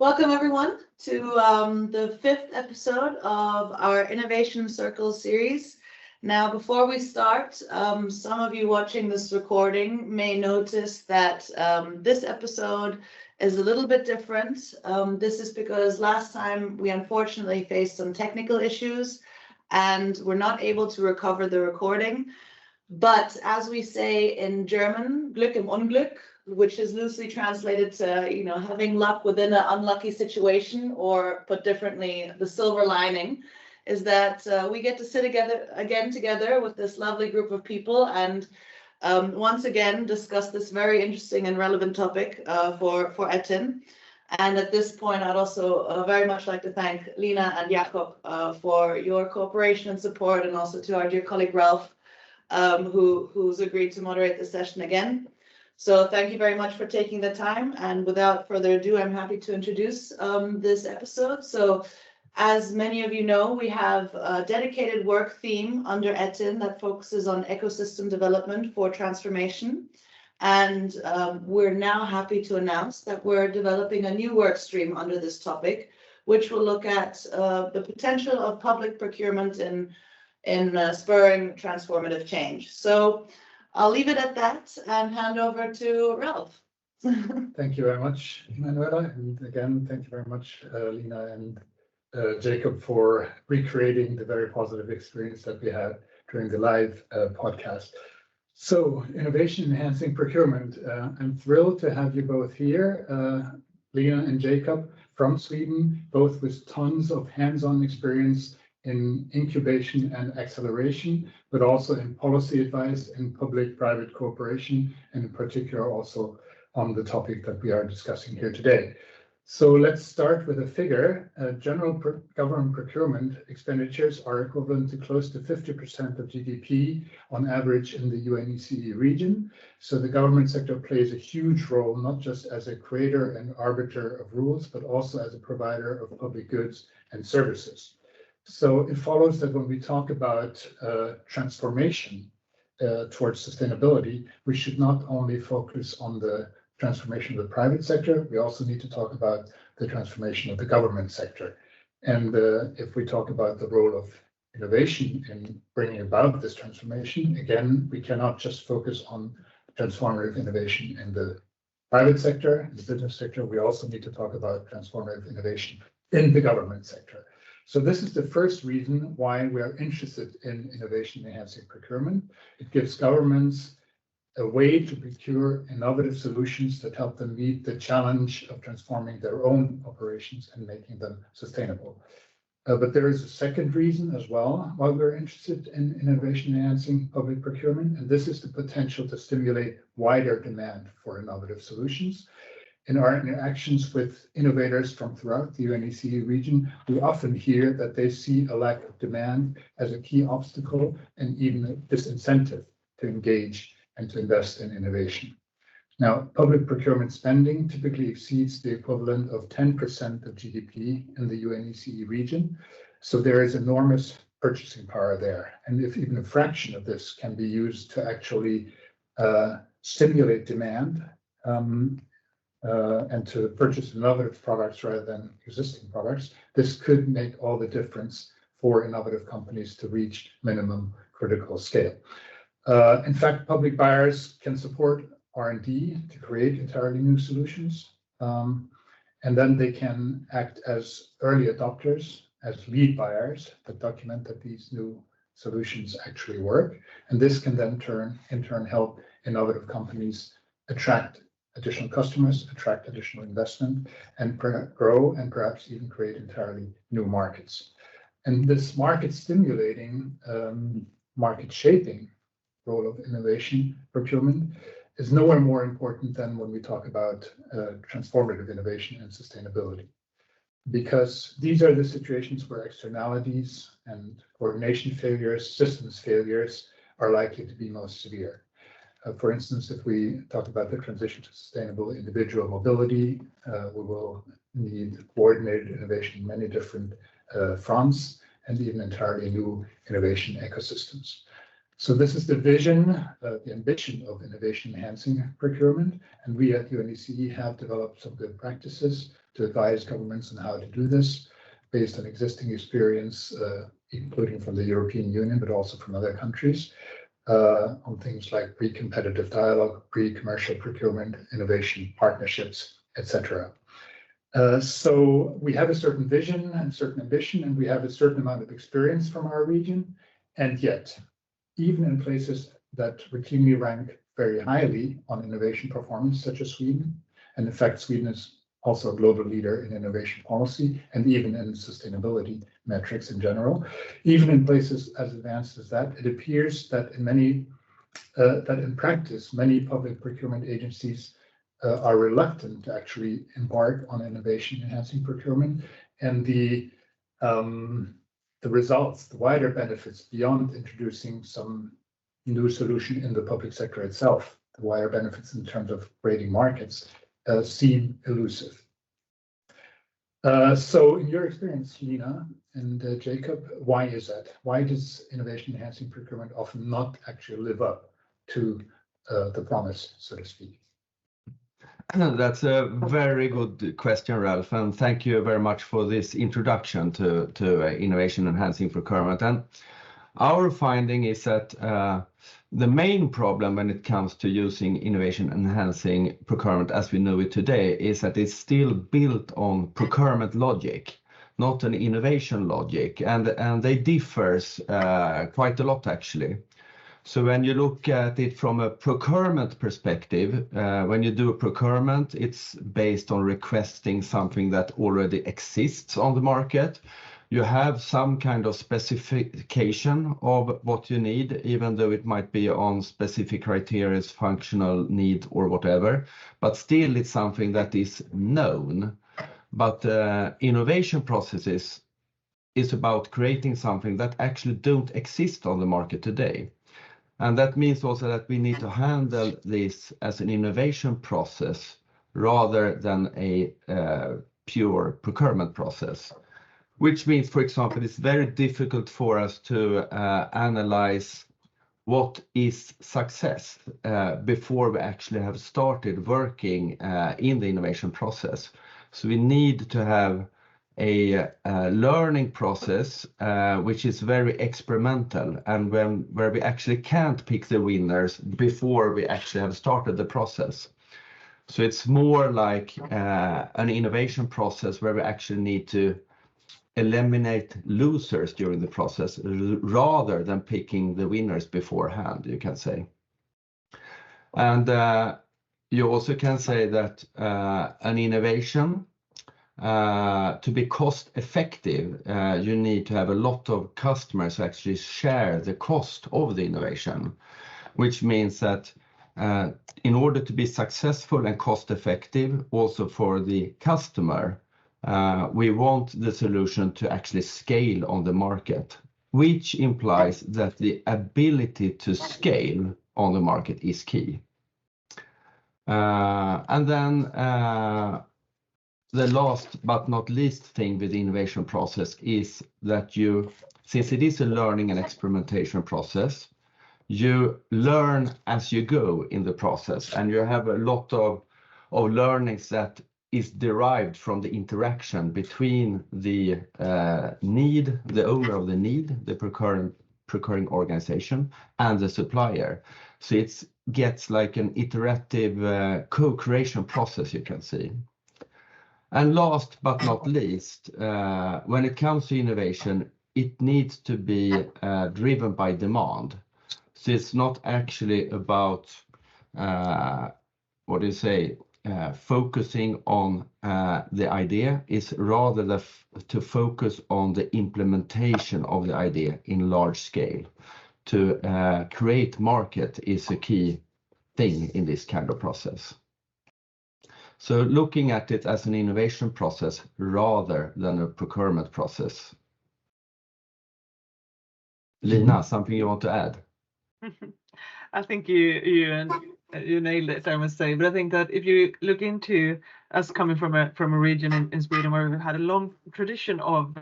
Welcome everyone to the 5th episode of our Innovation Circle series. Now, before we start, some of you watching this recording may notice that this episode is a little bit different. This is because last time we unfortunately faced some technical issues and we're not able to recover the recording. But as we say in German, Glück im Unglück, which is loosely translated to, having luck within an unlucky situation, or put differently, the silver lining, is that we get to sit together with this lovely group of people and once again discuss this very interesting and relevant topic for ETIN. And at this point, I'd also very much like to thank Lina and Jakob for your cooperation and support, and also to our dear colleague Ralph, who's agreed to moderate the session again. So thank you very much for taking the time. And without further ado, I'm happy to introduce this episode. So as many of you know, we have a dedicated work theme under ETIN that focuses on ecosystem development for transformation. And we're now happy to announce that we're developing a new work stream under this topic, which will look at the potential of public procurement in spurring transformative change. So I'll leave it at that and hand over to Ralph. Thank you very much, Manuela. And again, thank you very much, Lina and Jakob, for recreating the very positive experience that we had during the live podcast. So, innovation enhancing procurement. I'm thrilled to have you both here, Lina and Jakob from Sweden, both with tons of hands-on experience in incubation and acceleration, but also in policy advice in public-private cooperation, and in particular also on the topic that we are discussing here today. So let's start with a figure. General government procurement expenditures are equivalent to close to 50% of GDP on average in the UNECE region. So the government sector plays a huge role, not just as a creator and arbiter of rules, but also as a provider of public goods and services. So it follows that when we talk about transformation towards sustainability, we should not only focus on the transformation of the private sector, we also need to talk about the transformation of the government sector. And if we talk about the role of innovation in bringing about this transformation, again, we cannot just focus on transformative innovation in the private sector, in the business sector, we also need to talk about transformative innovation in the government sector. So this is the first reason why we are interested in innovation enhancing procurement. It gives governments a way to procure innovative solutions that help them meet the challenge of transforming their own operations and making them sustainable. But there is a second reason as well why we're interested in innovation enhancing public procurement, and this is the potential to stimulate wider demand for innovative solutions. In our interactions with innovators from throughout the UNECE region, we often hear that they see a lack of demand as a key obstacle and even a disincentive to engage and to invest in innovation. Now, public procurement spending typically exceeds the equivalent of 10% of GDP in the UNECE region. So there is enormous purchasing power there. And if even a fraction of this can be used to actually stimulate demand, and to purchase innovative products rather than existing products, this could make all the difference for innovative companies to reach minimum critical scale. In fact, public buyers can support R&D to create entirely new solutions, and then they can act as early adopters, as lead buyers that document that these new solutions actually work. And this can then in turn help innovative companies attract additional customers, attract additional investment, and grow and perhaps even create entirely new markets. And this market stimulating, market shaping role of innovation procurement is nowhere more important than when we talk about transformative innovation and sustainability. Because these are the situations where externalities and coordination failures, systems failures are likely to be most severe. For instance, if we talk about the transition to sustainable individual mobility, we will need coordinated innovation in many different fronts and even entirely new innovation ecosystems. So this is the vision, the ambition of innovation enhancing procurement. And we at UNECE have developed some good practices to advise governments on how to do this based on existing experience, including from the European Union, but also from other countries, on things like pre-competitive dialogue, pre-commercial procurement, innovation partnerships, etc. So we have a certain vision and certain ambition, and we have a certain amount of experience from our region. And yet, even in places that routinely rank very highly on innovation performance, such as Sweden, and in fact, Sweden is also a global leader in innovation policy and even in sustainability metrics in general. Even in places as advanced as that, it appears that in practice, many public procurement agencies are reluctant to actually embark on innovation enhancing procurement, and the results, the wider benefits beyond introducing some new solution in the public sector itself, the wider benefits in terms of creating markets, seem elusive. So in your experience, Lina and Jakob, why is that? Why does innovation enhancing procurement often not actually live up to the promise, so to speak? That's a very good question, Ralph, and thank you very much for this introduction to innovation enhancing procurement. And our finding is that the main problem when it comes to using innovation enhancing procurement as we know it today is that it's still built on procurement logic, not an innovation logic, and they differs quite a lot actually. So when you look at it from a procurement perspective, when you do a procurement, it's based on requesting something that already exists on the market. You have some kind of specification of what you need, even though it might be on specific criteria, functional need or whatever, but still it's something that is known. But innovation processes is about creating something that actually don't exist on the market today. And that means also that we need to handle this as an innovation process rather than a pure procurement process, which means, for example, it's very difficult for us to analyze what is success before we actually have started working in the innovation process. So we need to have a learning process which is very experimental, and where we actually can't pick the winners before we actually have started the process. So it's more like an innovation process where we actually need to eliminate losers during the process rather than picking the winners beforehand, you can say. And you also can say that an innovation, to be cost effective, you need to have a lot of customers who actually share the cost of the innovation, which means that in order to be successful and cost effective also for the customer, we want the solution to actually scale on the market, which implies that the ability to scale on the market is key. And then the last but not least thing with the innovation process is that you, since it is a learning and experimentation process, you learn as you go in the process, and you have a lot of learnings that is derived from the interaction between the need, the owner of the need, the procuring organization, and the supplier. So it gets like an iterative co-creation process, you can see. And last but not least, when it comes to innovation, it needs to be driven by demand. So it's not actually about, focusing on the idea. It's rather to focus on the implementation of the idea in large scale. To create market is a key thing in this kind of process. So looking at it as an innovation process rather than a procurement process. Lina, something you want to add? I think you nailed it, I must say. But I think that if you look into us coming from a region in Sweden where we've had a long tradition of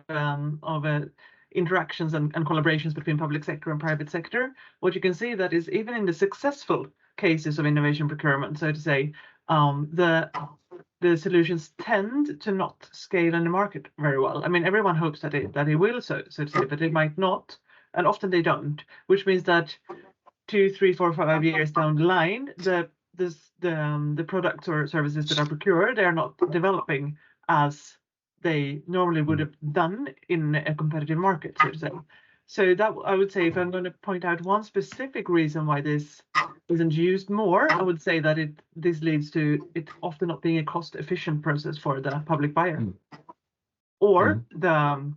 interactions and collaborations between public sector and private sector, what you can see that is even in the successful cases of innovation procurement, so to say, the the solutions tend to not scale in the market very well. I mean, everyone hopes that it will, so to say, but it might not, and often they don't. Which means that 2, 3, 4, 5 years down the line, the products or services that are procured, they are not developing as they normally would have done in a competitive market, so to say. So that, I would say, if I'm going to point out one specific reason why this isn't used more, I would say that this leads to it often not being a cost-efficient process for the public buyer or the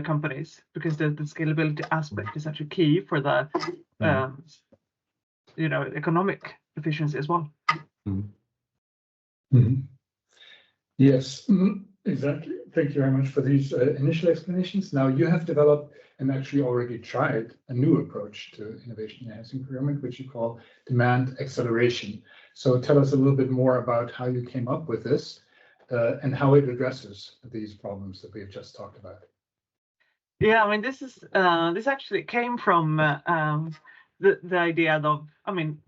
companies, because the scalability aspect is actually key for the economic efficiency as well. Yes, exactly. Thank you very much for these initial explanations. Now you have developed and actually already tried a new approach to innovation enhancing procurement, which you call demand acceleration. So tell us a little bit more about how you came up with this and how it addresses these problems that we have just talked about. Yeah, I mean, this actually came from the idea of, I mean,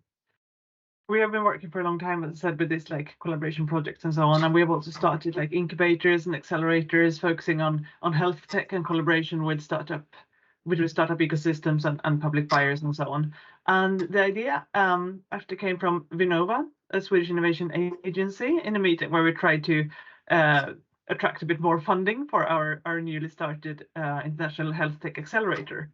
we have been working for a long time, as I said, with this like collaboration projects and so on, and we have also started like incubators and accelerators focusing on health tech and collaboration with startup ecosystems and public buyers and so on. And the idea actually came from Vinnova, a Swedish innovation agency, in a meeting where we tried to attract a bit more funding for our newly started international health tech accelerator.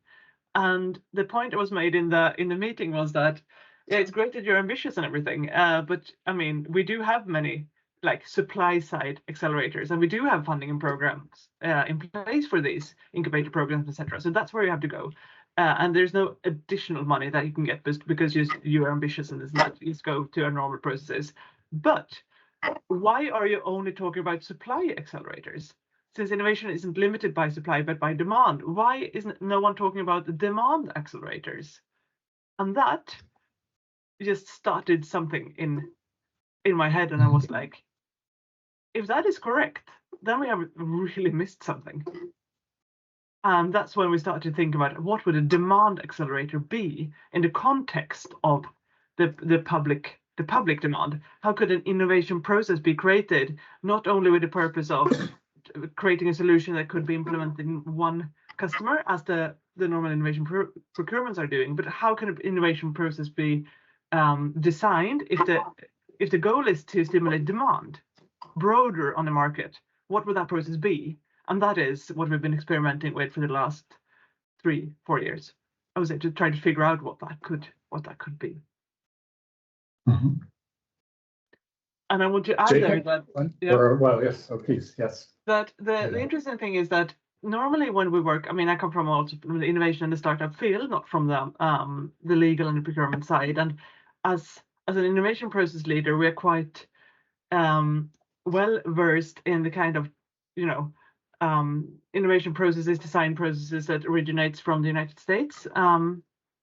And the point that was made in the meeting was that, yeah, it's great that you're ambitious and everything, but I mean, we do have many like supply side accelerators, and we do have funding and programs in place for these incubator programs, etc. So that's where you have to go, and there's no additional money that you can get because you are ambitious and this not just go to our normal processes. But why are you only talking about supply accelerators? Since innovation isn't limited by supply but by demand, why isn't no one talking about the demand accelerators? And that just started something in my head, and I was like, if that is correct, then we have really missed something. And that's when we started to think about what would a demand accelerator be in the context of the public demand. How could an innovation process be created not only with the purpose of creating a solution that could be implemented in one customer as the normal innovation procurements are doing, but how can an innovation process be designed if the goal is to stimulate demand broader on the market? What would that process be? And that is what we've been experimenting with for the last 3-4 years. I would say, to try to figure out what that could be. And I want to add Jacob, there that yes, so please, yes. That the interesting thing is that normally when we work, I mean, I come from also from the innovation and the startup field, not from the legal and the procurement side. And as an innovation process leader, we are quite well versed in the kind of innovation processes, design processes that originates from the United States.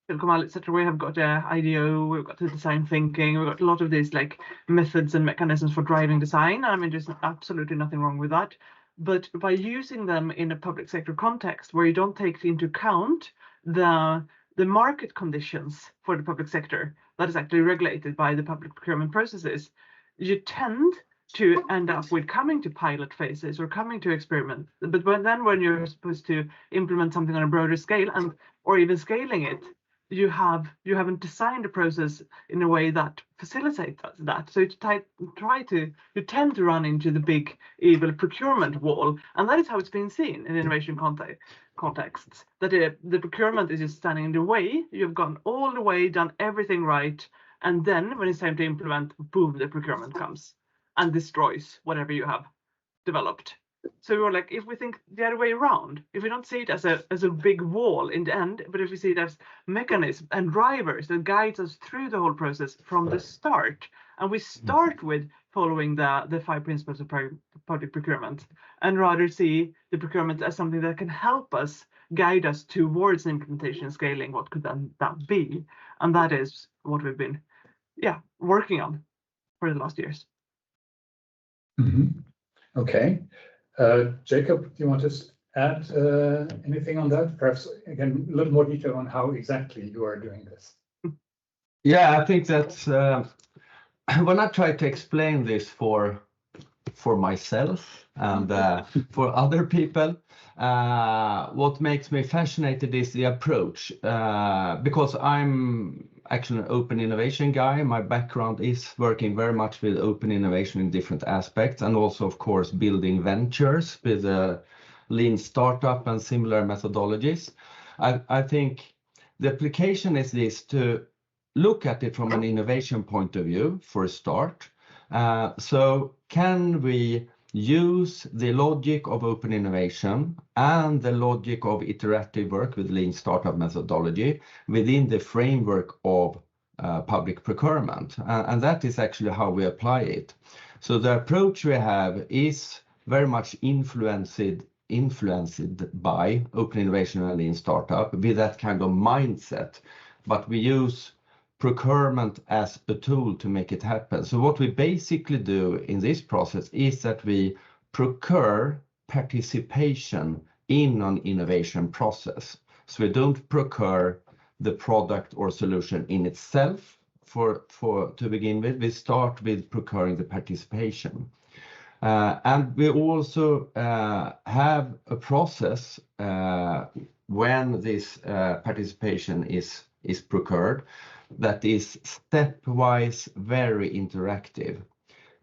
Silicon Valley, etc. We have got IDEO, we've got the design thinking, we've got a lot of these like methods and mechanisms for driving design. I mean, there's absolutely nothing wrong with that. But by using them in a public sector context where you don't take into account the market conditions for the public sector that is actually regulated by the public procurement processes, you tend to end up with coming to pilot phases or coming to experiment. But when you're supposed to implement something on a broader scale or even scaling it, you haven't designed a process in a way that facilitates that. So you tend to run into the big evil procurement wall, and that is how it's been seen in innovation contexts. That the procurement is just standing in the way. You've gone all the way, done everything right, and then when it's time to implement, boom, the procurement comes and destroys whatever you have developed. So we were like, if we think the other way around, if we don't see it as a big wall in the end, but if we see it as mechanisms and drivers that guides us through the whole process from the start, and we start with following the 5 principles of public procurement, and rather see the procurement as something that can help us guide us towards implementation and scaling, what could then that be? And that is what we've been working on for the last years. Okay. Jacob, do you want to add anything on that? Perhaps, again, a little more detail on how exactly you are doing this. Yeah, I think that's when I try to explain this for myself and for other people, what makes me fascinated is the approach, because I'm actually an open innovation guy. My background is working very much with open innovation in different aspects, and also, of course, building ventures with lean startup and similar methodologies. I think the application is this, to look at it from an innovation point of view for a start. So can we use the logic of open innovation and the logic of iterative work with lean startup methodology within the framework of public procurement? And that is actually how we apply it. So the approach we have is very much influenced by open innovation and lean startup with that kind of mindset, but we use procurement as a tool to make it happen. So what we basically do in this process is that we procure participation in an innovation process. So we don't procure the product or solution in itself to begin with. We start with procuring the participation. And we also have a process when this participation is procured that is stepwise, very interactive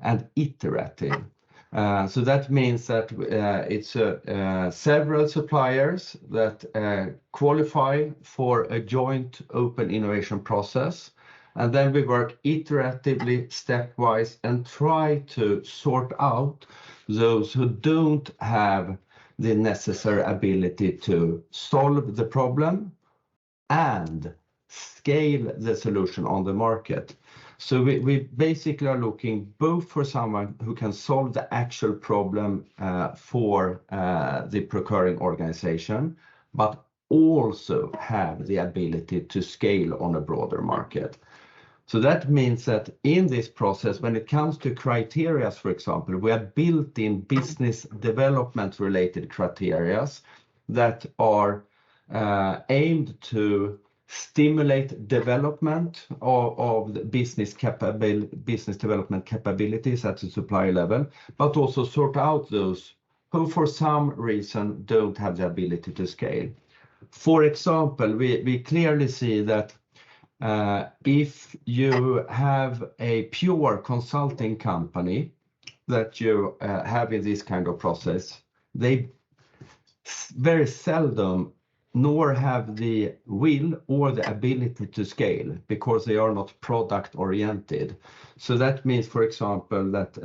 and iterative. So that means that it's several suppliers that qualify for a joint open innovation process. And then we work iteratively, stepwise, and try to sort out those who don't have the necessary ability to solve the problem and scale the solution on the market. So we basically are looking both for someone who can solve the actual problem for the procuring organization, but also have the ability to scale on a broader market. So that means that in this process, when it comes to criteria, for example, we have built in business development related criteria that are aimed to stimulate development of the business development capabilities at the supplier level, but also sort out those who for some reason don't have the ability to scale. For example, we clearly see that if you have a pure consulting company that you have in this kind of process, they very seldom nor have the will or the ability to scale because they are not product oriented. So that means, for example, that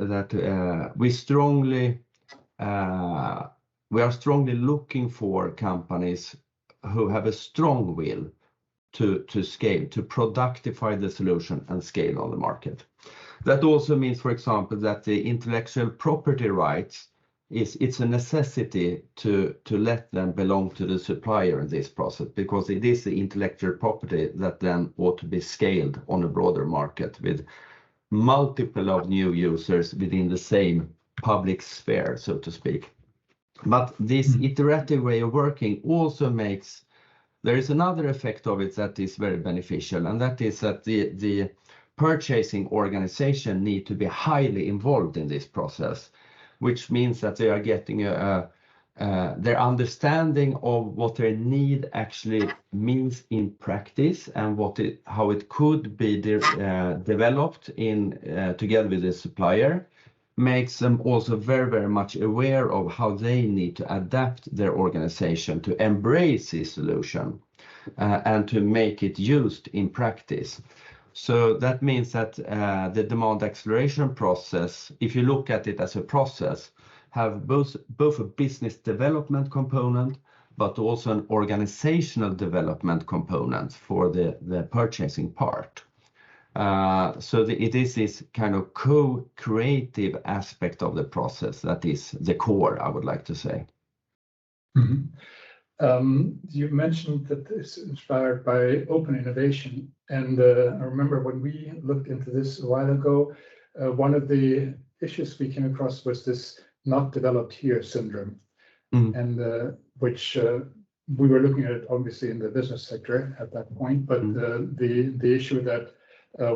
we are strongly looking for companies who have a strong will to scale, to productify the solution and scale on the market. That also means, for example, that the intellectual property rights it's a necessity to let them belong to the supplier in this process, because it is the intellectual property that then ought to be scaled on a broader market with multiple of new users within the same public sphere, so to speak. But this iterative way of working also makes, there is another effect of it that is very beneficial, and that is that the purchasing organization need to be highly involved in this process, which means that they are getting their understanding of what their need actually means in practice and how it could be developed together with the supplier, makes them also very, very much aware of how they need to adapt their organization to embrace this solution and to make it used in practice. So that means that the demand acceleration process, if you look at it as a process, have both a business development component, but also an organizational development component for the purchasing part. So it is this kind of co-creative aspect of the process that is the core, I would like to say. Mm-hmm. You mentioned that it's inspired by open innovation, and I remember when we looked into this a while ago, one of the issues we came across was this not developed here syndrome, and which we were looking at obviously in the business sector at that point, but the issue that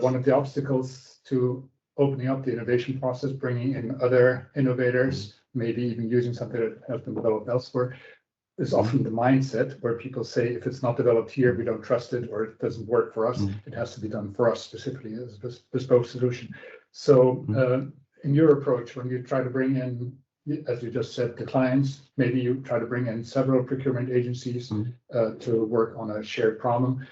one of the obstacles to opening up the innovation process, bringing in other innovators, maybe even using something that has been developed elsewhere, is often the mindset where people say, if it's not developed here, we don't trust it, or it doesn't work for us. It has to be done for us specifically as a bespoke solution. So in your approach, when you try to bring in, as you just said, the clients, maybe you try to bring in several procurement agencies to work on a shared problem.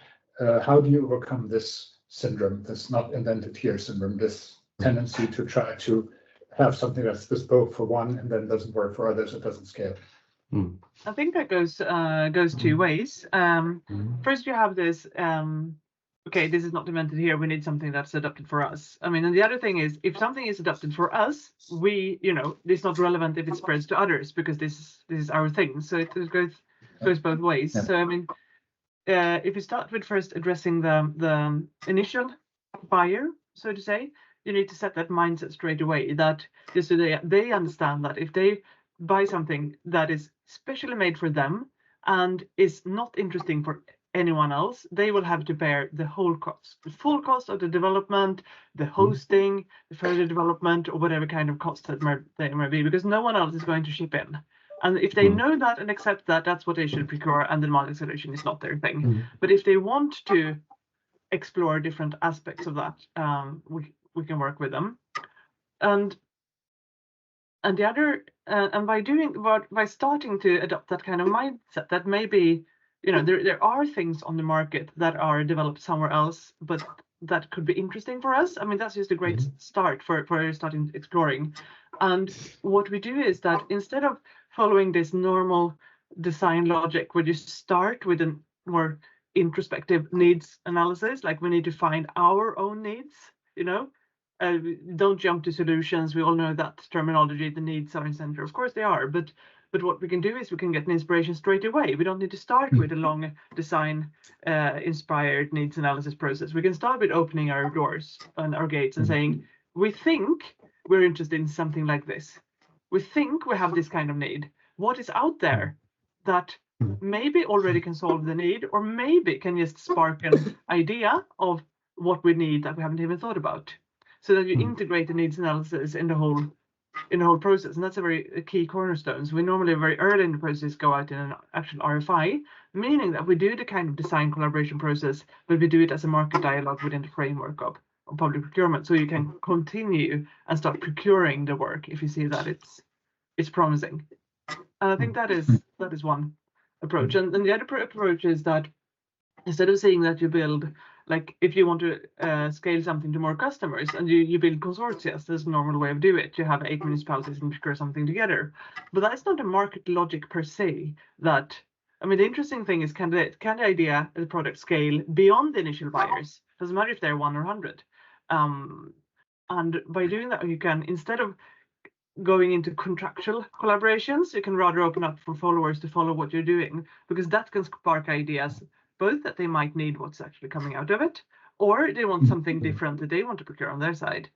How do you overcome this syndrome, this not invented here syndrome, this tendency to try to have something that's bespoke for one and then doesn't work for others, it doesn't scale? I think that goes two ways. First, you have this, okay, this is not invented here, we need something that's adapted for us. I mean, and the other thing is, if something is adapted for us, it's not relevant if it spreads to others, because this is our thing. So it goes both ways. Yeah. So I mean, if you start with first addressing the initial buyer, so to say, you need to set that mindset straight away, that just so they understand that if they buy something that is specially made for them and is not interesting for anyone else, they will have to bear the whole cost, the full cost of the development, the hosting, the further development, or whatever kind of cost that there may be, because no one else is going to chip in. And if they know that and accept that, that's what they should procure, and the market solution is not their thing. But if they want to explore different aspects of that, we can work with them. And the other, and by starting to adopt that kind of mindset, that maybe, there are things on the market that are developed somewhere else, but that could be interesting for us. I mean, that's just a great start for starting exploring. And what we do is that instead of following this normal design logic, where you start with a more introspective needs analysis, like we need to find our own needs, don't jump to solutions. We all know that terminology, the needs are in center. Of course they are, but what we can do is we can get an inspiration straight away. We don't need to start with a long design inspired needs analysis process. We can start with opening our doors and our gates and saying, we think we're interested in something like this. We think we have this kind of need. What is out there that maybe already can solve the need, or maybe can just spark an idea of what we need that we haven't even thought about? So that you integrate the needs analysis in the whole process, and that's a very key cornerstone. So we normally very early in the process go out in an actual RFI, meaning that we do the kind of design collaboration process, but we do it as a market dialogue within the framework of public procurement. So you can continue and start procuring the work if you see that it's promising. And I think that is one approach. And the other approach is that instead of saying that you build, like if you want to scale something to more customers and you build consortia, that's a normal way of doing it. You have 8 municipalities and procure something together. But that's not a market logic per se. That, I mean, the interesting thing is, can the idea, the product scale beyond the initial buyers? Doesn't matter if they're 1 or 100. And by doing that, you can, instead of going into contractual collaborations, you can rather open up for followers to follow what you're doing, because that can spark ideas, both that they might need what's actually coming out of it, or they want something different that they want to procure on their side.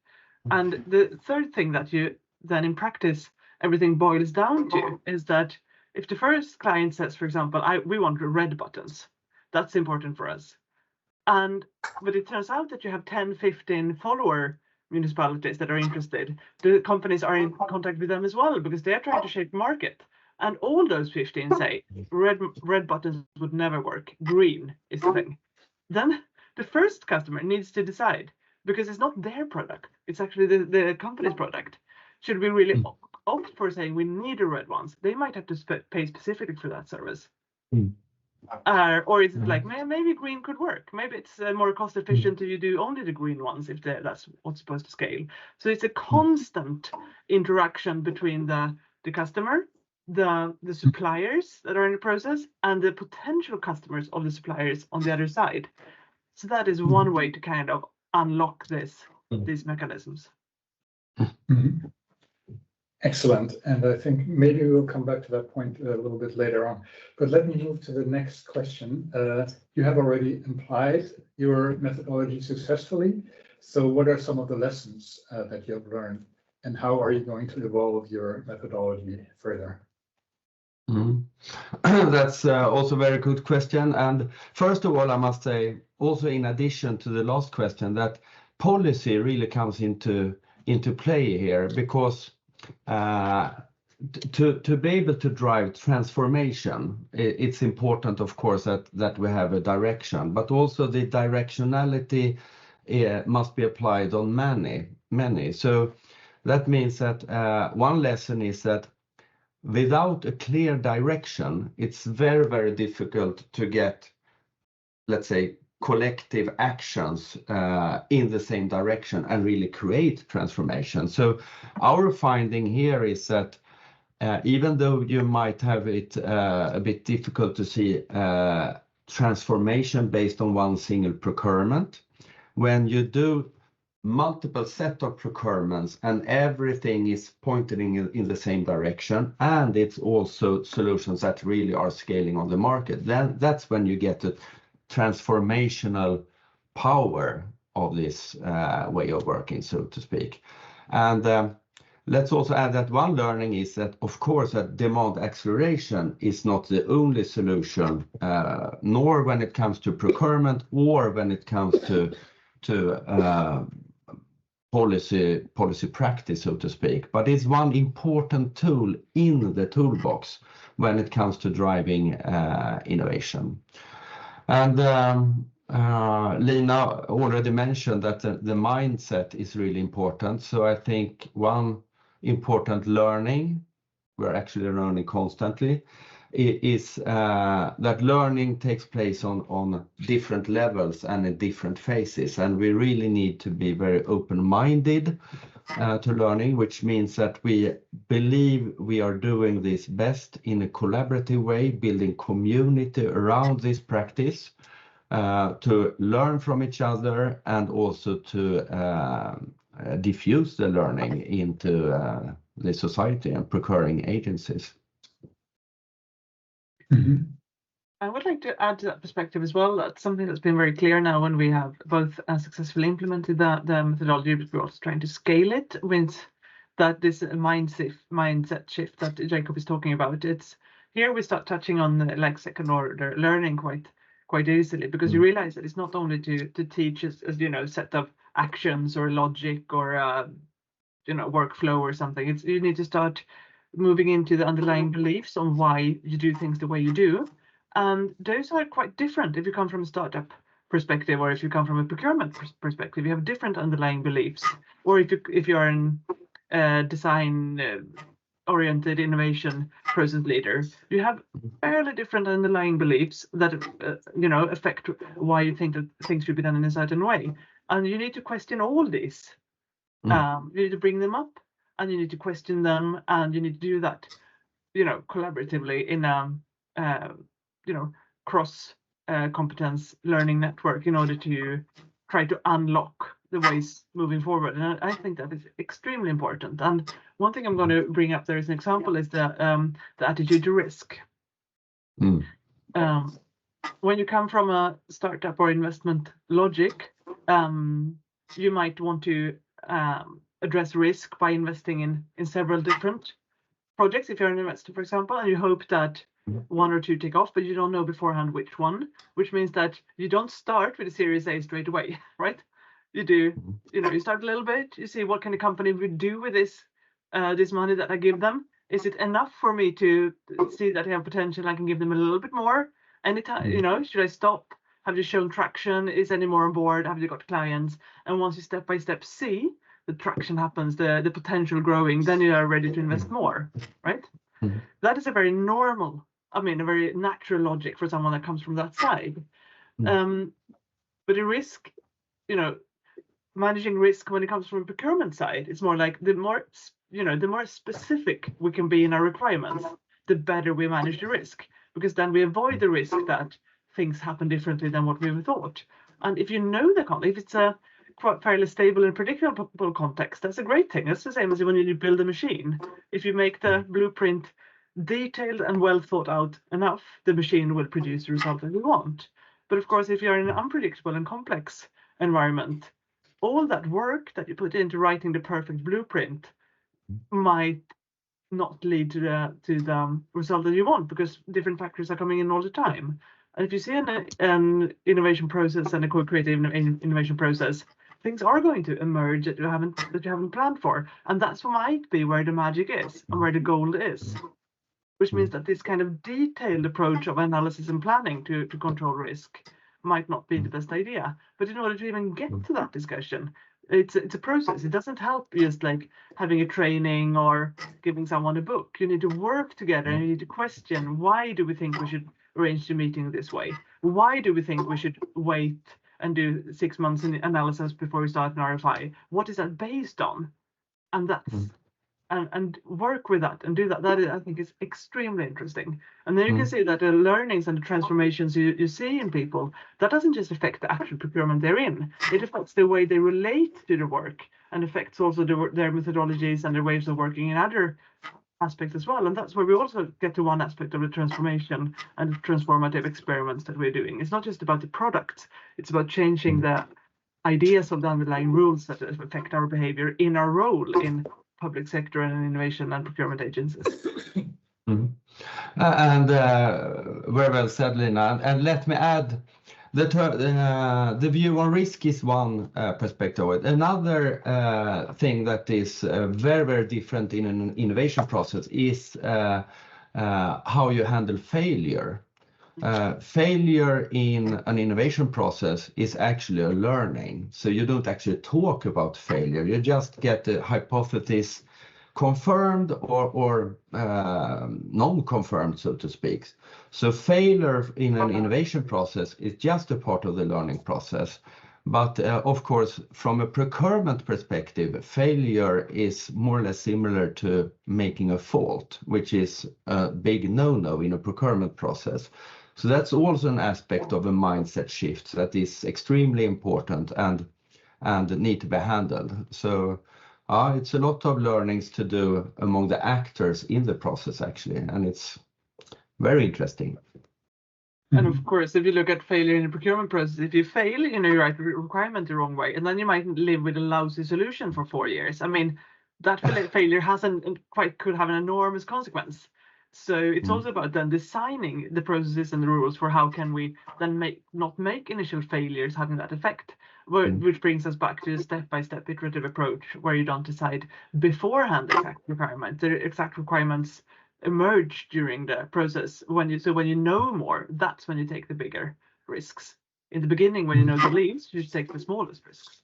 And the third thing that you then in practice everything boils down to is that if the first client says, for example, we want red buttons, that's important for us. But it turns out that you have 10, 15 follower municipalities that are interested. The companies are in contact with them as well, because they are trying to shape the market. And all those 15 say red buttons would never work. Green is the thing. Then the first customer needs to decide, because it's not their product. It's actually the company's product. Should we really opt for saying we need the red ones? They might have to pay specifically for that service. Or is it like, maybe green could work? Maybe it's more cost efficient to do only the green ones if that's what's supposed to scale. So it's a constant interaction between the customer, the suppliers that are in the process, and the potential customers of the suppliers on the other side. So that is one way to kind of unlock these mechanisms. Excellent. And I think maybe we'll come back to that point a little bit later on. But let me move to the next question. You have already implied your methodology successfully. So what are some of the lessons that you have learned, and how are you going to evolve your methodology further? That's also a very good question. And first of all, I must say, also in addition to the last question, that policy really comes into play here, because to be able to drive transformation, it's important, of course, that we have a direction, but also the directionality must be applied on many. So that means that one lesson is that without a clear direction, it's very, very difficult to get, let's say, collective actions in the same direction and really create transformation. So our finding here is that even though you might have it a bit difficult to see transformation based on one single procurement, when you do multiple set of procurements and everything is pointing in the same direction, and it's also solutions that really are scaling on the market, then that's when you get the transformational power of this way of working, so to speak. And let's also add that one learning is that, of course, that demand acceleration is not the only solution, nor when it comes to procurement or when it comes to policy practice, so to speak. But it's one important tool in the toolbox when it comes to driving innovation. And Lina already mentioned that the mindset is really important. So I think one important learning, we're actually learning constantly, is that learning takes place on different levels and in different phases. And we really need to be very open-minded to learning, which means that we believe we are doing this best in a collaborative way, building community around this practice, to learn from each other and also to diffuse the learning into the society and procuring agencies. Mhm. I would like to add to that perspective as well. That's something that's been very clear now when we have both successfully implemented the methodology, but we're also trying to scale it with that this mindset shift that Jakob is talking about. It's here we start touching on like second order learning quite easily, because you realize that it's not only to teach as you know, set of actions or logic or you know, workflow or something. It's you need to start moving into the underlying beliefs on why you do things the way you do. And those are quite different if you come from a startup perspective or if you come from a procurement perspective. You have different underlying beliefs. Or if you're an design oriented innovation process leader, you have fairly different underlying beliefs that you know, affect why you think that things should be done in a certain way. And you need to question all these. You need to bring them up, and you need to question them, and you need to do that, you know, collaboratively in a you know, cross competence learning network in order to try to unlock the ways moving forward. And I think that is extremely important. And one thing I'm going to bring up there as an example is the attitude to risk. When you come from a startup or investment logic, you might want to address risk by investing in several different projects. If you're an investor, for example, and you hope that one or two take off, but you don't know beforehand which one, which means that you don't start with a Series A straight away, right? You do, you know, you start a little bit, you see what can the company do with this money that I give them. Is it enough for me to see that they have potential? I can give them a little bit more. Anytime, you know, should I stop? Have you shown traction? Is any more on board? Have you got clients? And once you step by step see the traction happens, the potential growing, then you are ready to invest more, right? That is a very normal, I mean, a very natural logic for someone that comes from that side. But the risk, you know, managing risk when it comes from a procurement side, it's more like the more, you know, the more specific we can be in our requirements, the better we manage the risk, because then we avoid the risk that things happen differently than what we thought. And if you know if it's a quite fairly stable and predictable context, that's a great thing. That's the same as when you build a machine. If you make the blueprint detailed and well thought out enough, the machine will produce the result that we want. But of course, if you're in an unpredictable and complex environment, all that work that you put into writing the perfect blueprint might not lead to the result that you want, because different factors are coming in all the time. And if you see an innovation process and a co-creative innovation process things are going to emerge that you haven't planned for, and that's might be where the magic is and where the gold is. Which means that this kind of detailed approach of analysis and planning to control risk might not be the best idea. But in order to even get to that discussion, it's a process. It doesn't help just like having a training or giving someone a book. You need to work together and you need to question, why do we think we should arrange the meeting this way? Why do we think we should wait and do 6 months in analysis before we start an RFI? What is that based on? And that's and work with that and do that. That is, I think, is extremely interesting. And then you can see that the learnings and the transformations you see in people, that doesn't just affect the actual procurement they're in. It affects the way they relate to the work and affects also their methodologies and their ways of working in other aspects as well. And that's where we also get to one aspect of the transformation and the transformative experiments that we're doing. It's not just about the product. It's about changing the ideas of the underlying rules that affect our behavior in our role in public sector and innovation and procurement agencies. And very well said, Lina. And let me add, the view on risk is one perspective of it. Another thing that is very, very different in an innovation process is how you handle failure. Failure in an innovation process is actually a learning. So you don't actually talk about failure. You just get the hypothesis confirmed or non-confirmed, so to speak. So failure in an innovation process is just a part of the learning process. But of course, from a procurement perspective, failure is more or less similar to making a fault, which is a big no-no in a procurement process. So that's also an aspect of a mindset shift that is extremely important and need to be handled. So it's a lot of learnings to do among the actors in the process, actually, and it's very interesting. And of course, if you look at failure in the procurement process, if you fail, you write a requirement the wrong way, and then you might live with a lousy solution for 4 years. I mean, that failure could have an enormous consequence. So it's also about then designing the processes and the rules for how can we then not make initial failures having that effect, which brings us back to a step-by-step iterative approach where you don't decide beforehand the exact requirement. The exact requirements emerge during the process. When you know more, that's when you take the bigger risks. In the beginning, when you know the leads, you take the smallest risks.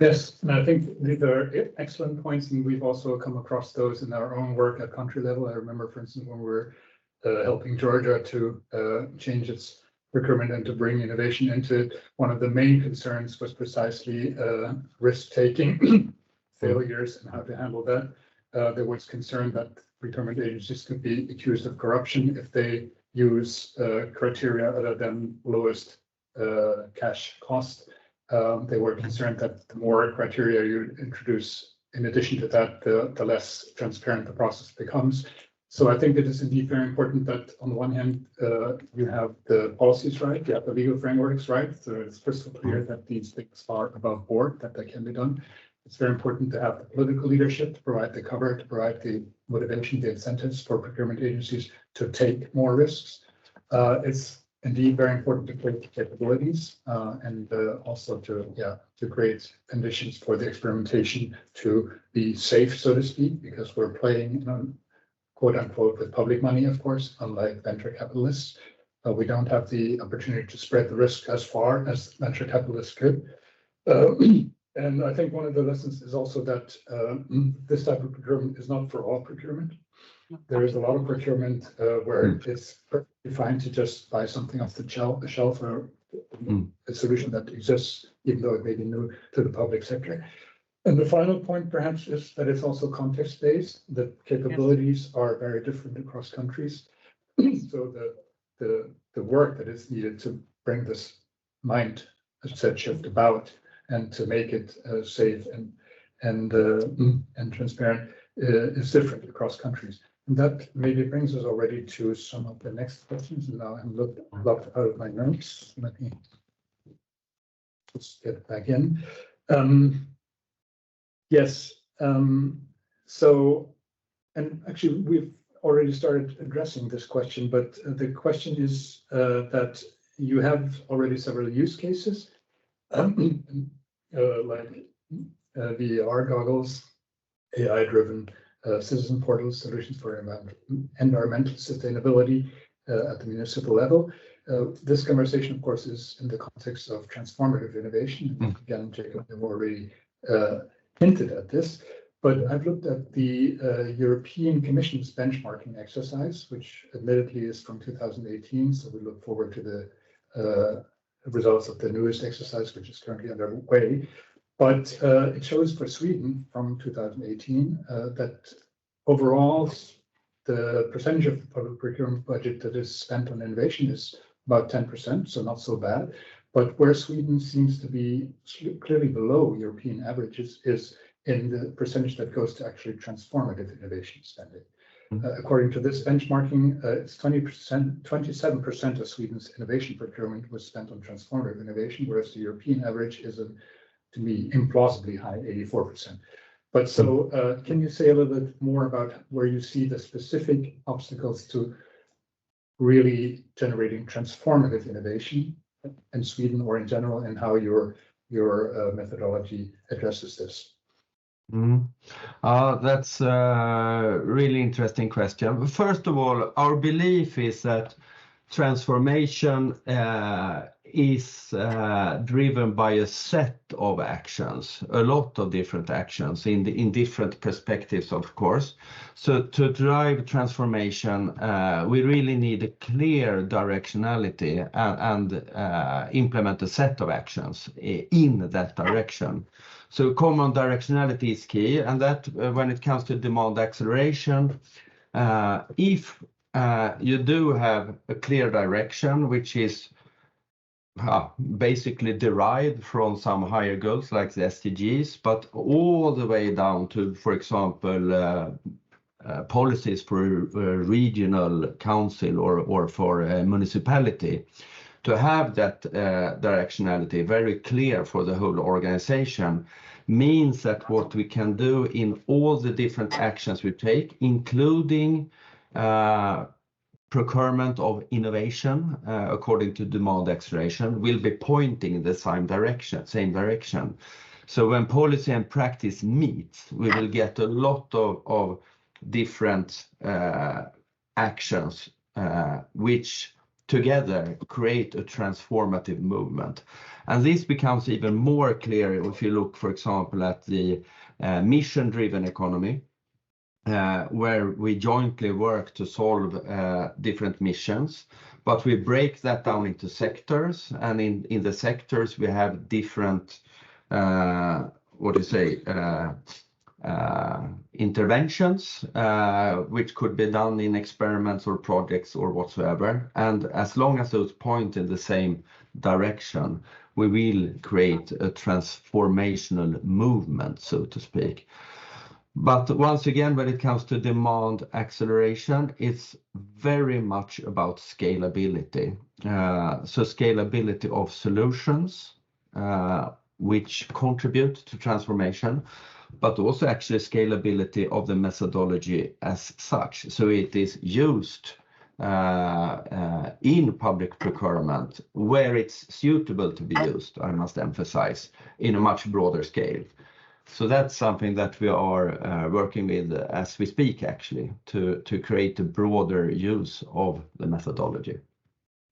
Yes, and I think these are excellent points, and we've also come across those in our own work at country level. I remember, for instance, when we were helping Georgia to change its procurement and to bring innovation into it, one of the main concerns was precisely risk-taking, failures, and how to handle that. There was concern that procurement agencies could be accused of corruption if they use criteria other than lowest cash cost. They were concerned that the more criteria you introduce, in addition to that, the less transparent the process becomes. So I think it is indeed very important that on the one hand, you have the policies right, you have the legal frameworks right, so it's crystal clear that these things are above board, that they can be done. It's very important to have the political leadership to provide the cover, to provide the motivation, the incentives for procurement agencies to take more risks. It's indeed very important to create capabilities and also to create conditions for the experimentation to be safe, so to speak, because we're playing, quote unquote, with public money, of course, unlike venture capitalists. We don't have the opportunity to spread the risk as far as venture capitalists could. And I think one of the lessons is also that this type of procurement is not for all procurement. There is a lot of procurement where it's perfectly fine to just buy something off the shelf or a solution that exists, even though it may be new to the public sector. And the final point, perhaps, is that it's also context-based. The capabilities are very different across countries. So the work that is needed to bring this mindset shift about and to make it safe and transparent is different across countries. And that maybe brings us already to some of the next questions. And now I'm locked out of my notes. Let me just get back in. Yes. So, and actually, we've already started addressing this question, but the question is that you have already several use cases. like VR goggles, AI-driven citizen portals, solutions for environmental sustainability at the municipal level. This conversation, of course, is in the context of transformative innovation. And again, Jakob have already hinted at this, but I've looked at the European Commission's benchmarking exercise, which admittedly is from 2018. So we look forward to the results of the newest exercise, which is currently underway. But it shows for Sweden from 2018 that overall, the percentage of the public procurement budget that is spent on innovation is about 10%, so not so bad. But where Sweden seems to be clearly below European averages is in the percentage that goes to actually transformative innovation spending. According to this benchmarking, it's 27% of Sweden's innovation procurement was spent on transformative innovation, whereas the European average is, to me, implausibly high, 84%. But so can you say a little bit more about where you see the specific obstacles to really generating transformative innovation in Sweden or in general, and how your methodology addresses this? That's a really interesting question. First of all, our belief is that transformation is driven by a set of actions, a lot of different actions in different perspectives, of course. So to drive transformation, we really need a clear directionality and implement a set of actions in that direction. So common directionality is key, and that when it comes to demand acceleration, if you do have a clear direction, which is basically derived from some higher goals like the SDGs, but all the way down to, for example, policies for a regional council or for a municipality, to have that directionality very clear for the whole organization means that what we can do in all the different actions we take, including procurement of innovation according to demand acceleration, will be pointing in the same direction. So when policy and practice meet, we will get a lot of different actions which together create a transformative movement. And this becomes even more clear if you look, for example, at the mission-driven economy, where we jointly work to solve different missions, but we break that down into sectors, and in the sectors we have different interventions, which could be done in experiments or projects or whatsoever. And as long as those point in the same direction, we will create a transformational movement, so to speak. But once again, when it comes to demand acceleration, it's very much about scalability. So scalability of solutions, which contribute to transformation, but also actually scalability of the methodology as such. So it is used in public procurement where it's suitable to be used, I must emphasize, in a much broader scale. So that's something that we are working with as we speak, actually, to create a broader use of the methodology.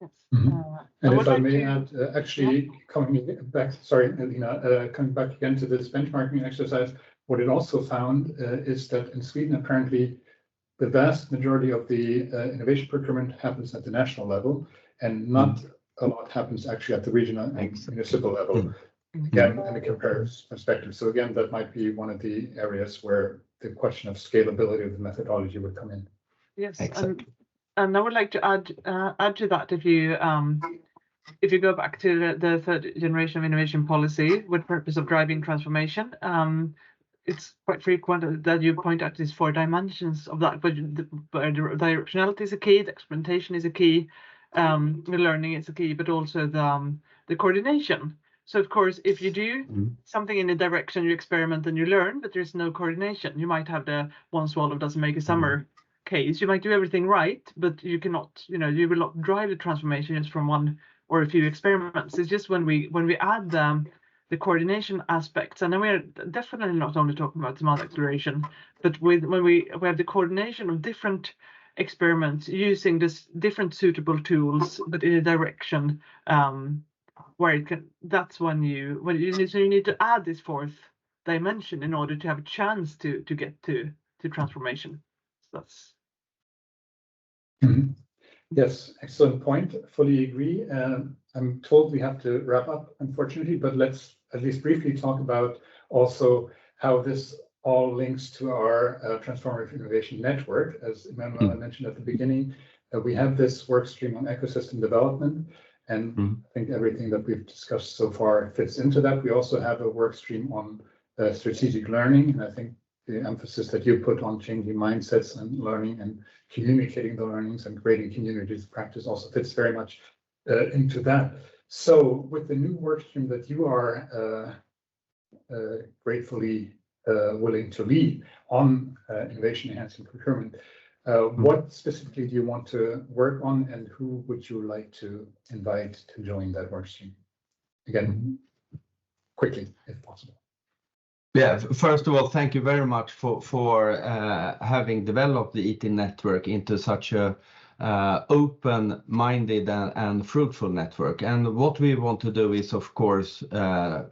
Yes. And if I may add, actually, coming back, sorry, Lina, coming back again to this benchmarking exercise, what it also found is that in Sweden, apparently, the vast majority of the innovation procurement happens at the national level, and not a lot happens actually at the regional and municipal level. Again, in a comparative perspective. So again, that might be one of the areas where the question of scalability of the methodology would come in. Yes, exactly. And I would like to add to that, if you go back to the third generation of innovation policy with purpose of driving transformation, it's quite frequent that you point out these 4 dimensions of that, but the directionality is a key, the experimentation is a key, the learning is a key, but also the coordination. So of course, if you do something in a direction, you experiment and you learn, but there's no coordination. You might have the one swallow doesn't make a summer case. You might do everything right, but you cannot, you will not drive the transformation just from one or a few experiments. It's just when we add the coordination aspects, and then we're definitely not only talking about demand acceleration, but when we have the coordination of different experiments using this different suitable tools, but in a direction where it can. That's when you need to add this fourth dimension in order to have a chance to get to transformation. So that's. Yes, excellent point. Fully agree. I'm told we have to wrap up, unfortunately, but let's at least briefly talk about also how this all links to our transformative innovation network. As Emmanuel mentioned at the beginning, we have this work stream on ecosystem development, and I think everything that we've discussed so far fits into that. We also have a work stream on strategic learning, and I think the emphasis that you put on changing mindsets and learning and communicating the learnings and creating communities of practice also fits very much into that. So with the new work stream that you are gratefully willing to lead on innovation enhancing procurement, what specifically do you want to work on, and who would you like to invite to join that work stream? Again, quickly, if possible. Yeah, first of all, thank you very much for having developed the ETIN network into such a open-minded and fruitful network. And what we want to do is, of course, to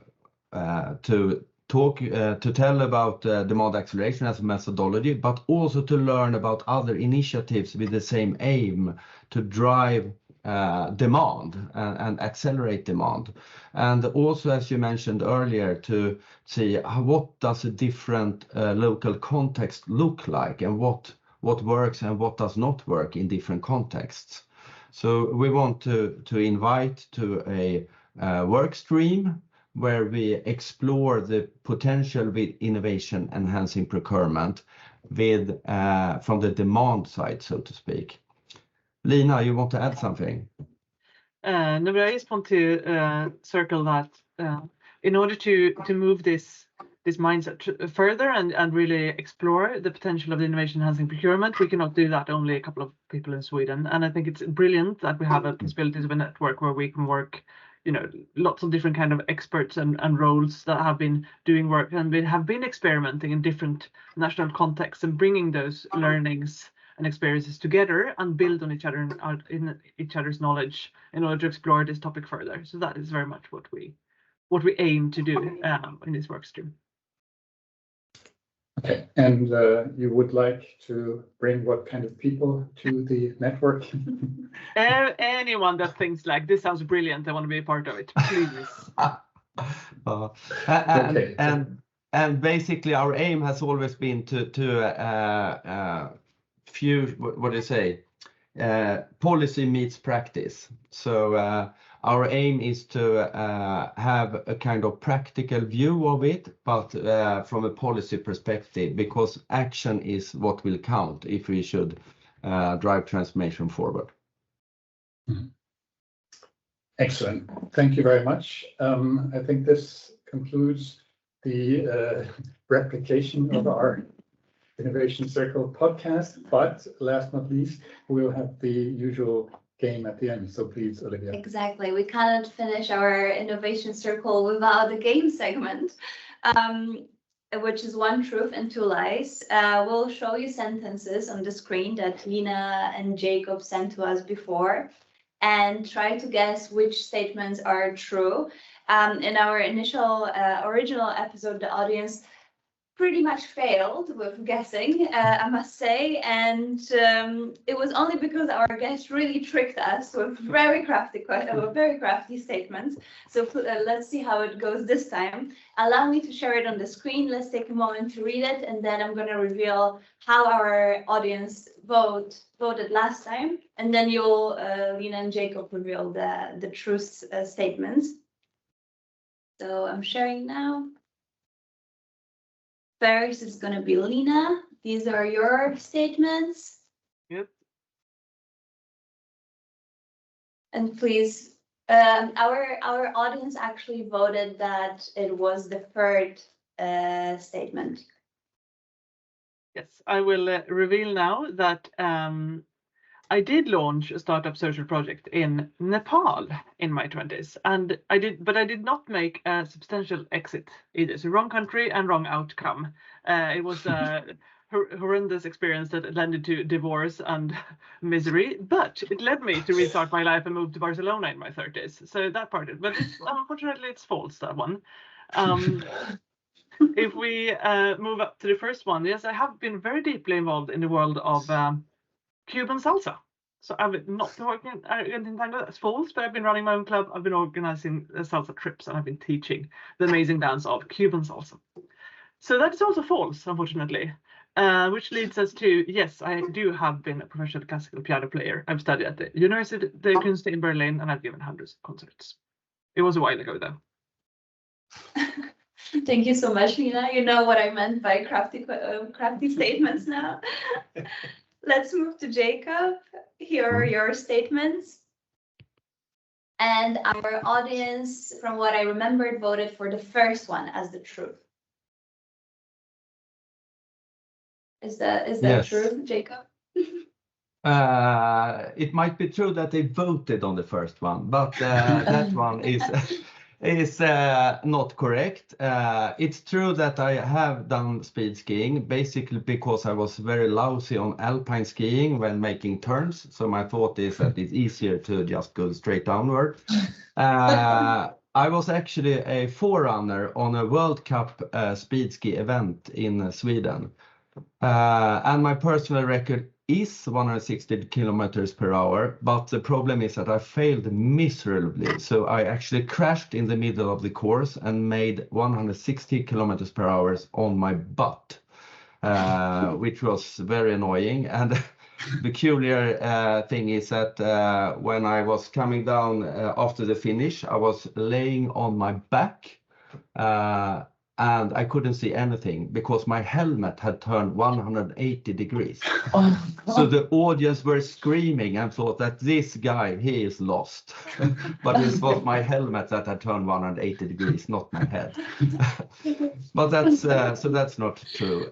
tell about demand acceleration as a methodology, but also to learn about other initiatives with the same aim to drive demand and accelerate demand. And also, as you mentioned earlier, to see what does a different local context look like, and what works and what does not work in different contexts. So we want to invite to a work stream where we explore the potential with innovation enhancing procurement with from the demand side, so to speak. Lina, you want to add something? No, but I just want to circle that in order to move this mindset further and really explore the potential of the innovation enhancing procurement, we cannot do that only a couple of people in Sweden. And I think it's brilliant that we have a possibilities of a network where we can work, lots of different kind of experts and roles that have been doing work and have been experimenting in different national contexts and bringing those learnings and experiences together and build on each other in each other's knowledge in order to explore this topic further. So that is very much what we aim to do in this work stream. Okay, and you would like to bring what kind of people to the network? Anyone that thinks like this sounds brilliant, I want to be a part of it, please. And basically our aim has always been to what do you say? Policy meets practice. So our aim is to have a kind of practical view of it, but from a policy perspective, because action is what will count if we should drive transformation forward. Excellent. Thank you very much. I think this concludes the replication of our Innovation Circle podcast, but last but not least, we'll have the usual game at the end. So please, Olivia. Exactly. We cannot finish our Innovation Circle without the game segment, which is one truth and two lies. We'll show you sentences on the screen that Lina and Jakob sent to us before, and try to guess which statements are true. In our initial original episode, the audience pretty much failed with guessing, I must say, and it was only because our guest really tricked us with very crafty statements. So let's see how it goes this time. Allow me to share it on the screen. Let's take a moment to read it, and then I'm going to reveal how our audience voted last time, and then you'll, Lina and Jakob, reveal the true statements. So I'm sharing now. First is going to be Lina. These are your statements. Yep. And please, our audience actually voted that it was the third statement. Yes, I will reveal now that I did launch a startup social project in Nepal in my 20s, and I did not make a substantial exit either. So wrong country and wrong outcome. It was a horrendous experience that led to divorce and misery, but it led me to restart my life and move to Barcelona in my 30s. So that part, but unfortunately it's false, that one. If we move up to the first one, yes, I have been very deeply involved in the world of Cuban salsa. So I've not been working in tango, that's false, but I've been running my own club, I've been organizing salsa trips, and I've been teaching the amazing dance of Cuban salsa. So that is also false, unfortunately, which leads us to, yes, I do have been a professional classical piano player. I've studied at the University of Kunst in Berlin, and I've given hundreds of concerts. It was a while ago, though. Thank you so much, Lina. You know what I meant by crafty statements now. Let's move to Jakob. Here are your statements. And our audience, from what I remembered, voted for the first one as the truth. Is that Yes. true, Jakob? It might be true that they voted on the first one, but that one is not correct. It's true that I have done speed skiing, basically because I was very lousy on alpine skiing when making turns. So my thought is that it's easier to just go straight downward. I was actually a forerunner on a World Cup speed ski event in Sweden. And my personal record is 160 kilometers per hour, but the problem is that I failed miserably. So I actually crashed in the middle of the course and made 160 kilometers per hour on my butt, which was very annoying. And the peculiar thing is that when I was coming down after the finish, I was laying on my back. And I couldn't see anything because my helmet had turned 180 degrees. So the audience were screaming and thought that this guy, he is lost. But it was my helmet that had turned 180 degrees, not my head. But that's so that's not true.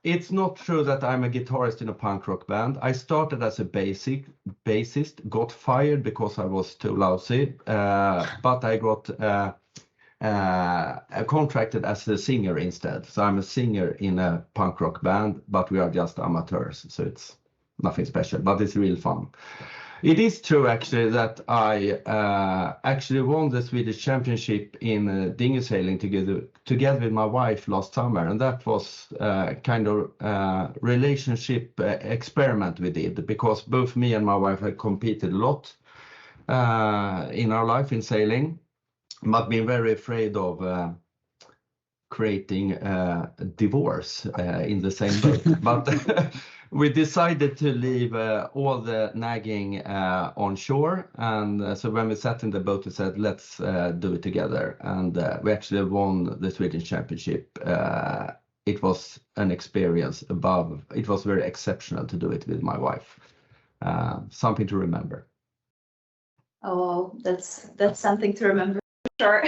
It's not true that I'm a guitarist in a punk rock band. I started as a bassist, got fired because I was too lousy, but I got contracted as a singer instead. So I'm a singer in a punk rock band, but we are just amateurs. So it's nothing special, but it's real fun. It is true actually that I actually won the Swedish championship in dinghy sailing together with my wife last summer. And that was kind of relationship experiment we did, because both me and my wife had competed a lot in our life in sailing, but been very afraid of creating a divorce in the same boat. But we decided to leave all the nagging on shore. And so when we sat in the boat, we said, let's do it together. And we actually won the Swedish championship. It was an experience above. It was very exceptional to do it with my wife. Something to remember. Oh, that's something to remember. Sure.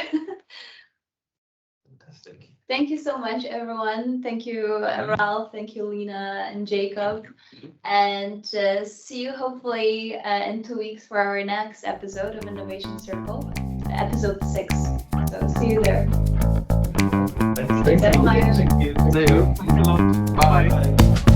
Fantastic. Thank you so much, everyone. Thank you, Ralph. Thank you, Lina and Jakob. And see you hopefully in 2 weeks for our next episode of Innovation Circle, episode 6. So see you there. Thank you. See you. Thanks a lot. Bye. Bye.